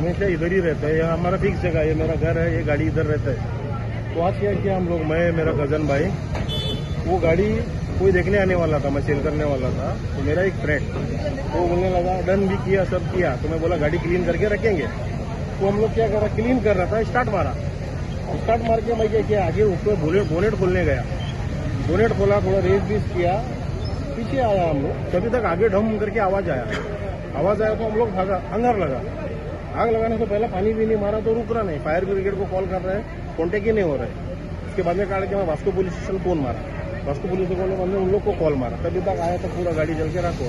हमेशा इधर ही रहता है, ये हमारा फिक्स जगह है, ये मेरा घर है, ये गाड़ी इधर रहता है। तो आज क्या किया हम लोग, मैं मेरा कजन भाई, वो गाड़ी कोई देखने आने वाला था, मैं सेल करने वाला था, तो मेरा एक फ्रेंड वो बोलने लगा डन भी किया सब किया, तो मैं बोला गाड़ी क्लीन करके रखेंगे। तो हम लोग क्या करा, क्लीन कर रहा था, स्टार्ट मार के मैं क्या किया, आगे ऊपर बोनेट खोलने गया, बोनेट खोला, थोड़ा रेस बीस किया, पीछे आया हम लोग, तभी तक आगे ढम करके आवाज आया तो हम लोग भागा, अंदर लगा। आग लगाने से पहले पानी भी नहीं मारा तो रुक रहा नहीं, फायर ब्रिगेड को कॉल कर रहे हैं, कॉन्टेक्ट ही नहीं हो रहा है। उसके बाद में काट के मैं वास्को पुलिस स्टेशन फोन मारा, वास्को पुलिस स्टेशन ने उन लोग को कॉल मारा, तभी तक आया तो पूरा गाड़ी जल के रखो।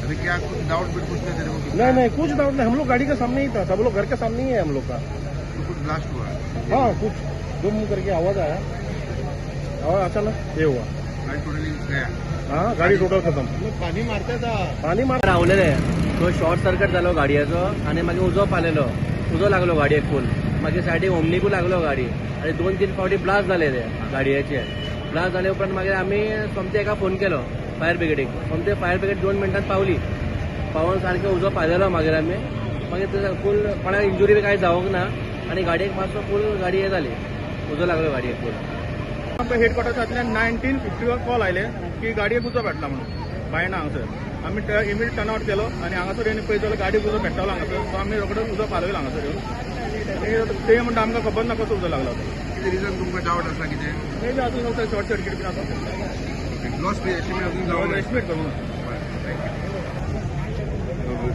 अभी क्या कुछ डाउट भी कुछ नहीं तेरे को? नहीं कुछ डाउट नहीं, हम लोग गाड़ी के सामने ही था, सब लोग घर के सामने ही है हम लोग का। तो कुछ ब्लास्ट हुआ? हाँ, कुछ दुम करके आवाज आया और अचानक ये हुआ। गाड़ी टोटली गया? हाँ, गाडी टोटल खतम। पाणी मारता पाणी मार रावलेले तो शॉर्ट सर्किट जालो गाडयेचो आनी मागीर उजो पालेलो, उजो लागलो गाडयेक फूल, मागीर सायडीक ओमनीकूय लागलो गाडी आनी 2-3 फावटी ब्लास्ट जाले ते गाडयेचे। ब्लास्ट जाले उपरांत मागीर आमी सोमते एका फोन केलो फायर ब्रिगेडीक, सोमते फायर ब्रिगेड 2 मिनटांत पावली, पावून सारकें उजो पालेलो मागीर आमी, मागीर फूल कोणाक इंजुरी बी कांय जावंक ना आनी गाडयेक मातसो फूल गाडी हे जाली, उजो लागलो गाडयेक फूल। हेडक्वार्टर्सांतल्यान 1950 कॉल आयले की गाडयेक उजो पेटला म्हणून बायना हांगासर। आमी इमिडिएट टर्न आउट केलो आनी हांगासर येवन पळयत जाल्यार गाडयेक उजो पेट्टालो हांगासर, सो आमी रोखडोच उजो पालयलो हांगासर येवन। ते म्हणटा आमकां खबर ना कसो उजो लागलो तो। किती रिझन तुमकां डाऊट आसा कितें? ते बी अजून शॉर्ट सर्किट बीन आसा, लॉस एस्टिमेट अजून जावं ना? एस्टिमेट करूं ना।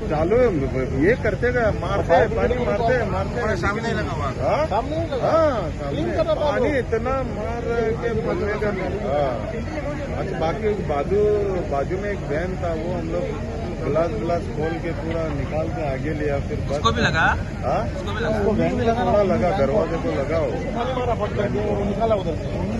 चालू ये करते गए, मारते पानी मारते सामने लगा हुआ? हाँ? सामने ही लगा। हाँ, सामने पानी इतना मार के बोलने का। अच्छा, बाकी बाजू में एक वैन था, वो हम लोग ग्लास खोल के पूरा निकाल के आगे लिया, फिर बस। उसको भी लगा? हाँ, उसको वैन में थोड़ा लगा, दरवाजे को लगा हो। मारा फट करके निकाला उधर से।